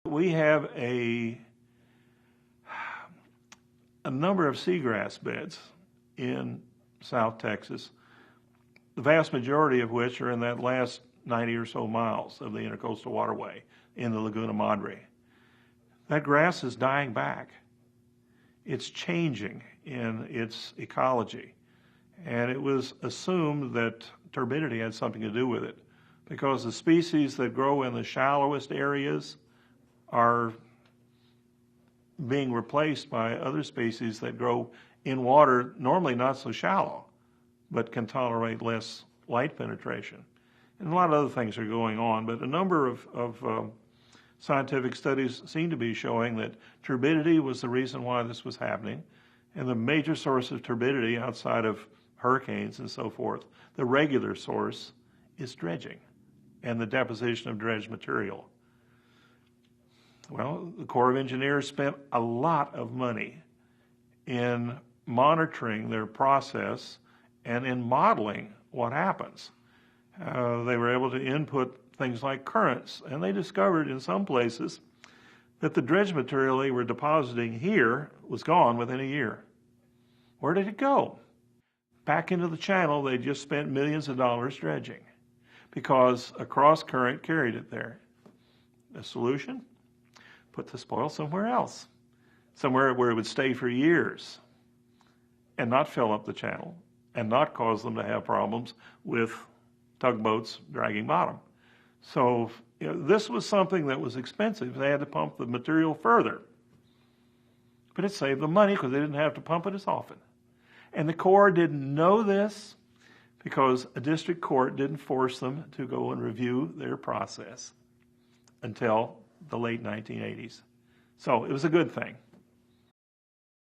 We have a number of seagrass beds in South Texas, the vast majority of which are in that last 90 or so miles of the Intercoastal Waterway in the Laguna Madre. That grass is dying back. It's changing in its ecology. And it was assumed that turbidity had something to do with it, because the species that grow in the shallowest areas are being replaced by other species that grow in water normally not so shallow, but can tolerate less light penetration. And a lot of other things are going on, but a number of scientific studies seem to be showing that turbidity was the reason why this was happening. And the major source of turbidity outside of hurricanes and so forth, the regular source, is dredging and the deposition of dredged material. Well, the Corps of Engineers spent a lot of money in monitoring their process and in modeling what happens. They were able to input things like currents, and they discovered in some places that the dredge material they were depositing here was gone within a year. Where did it go? Back into the channel they just spent millions of dollars dredging because a cross current carried it there. The solution? Put the spoil somewhere else, somewhere where it would stay for years and not fill up the channel and not cause them to have problems with tugboats dragging bottom. So this was something that was expensive. They had to pump the material further. But it saved them money because they didn't have to pump it as often. And the Corps didn't know this because a district court didn't force them to go and review their process until the late 1980s. So it was a good thing.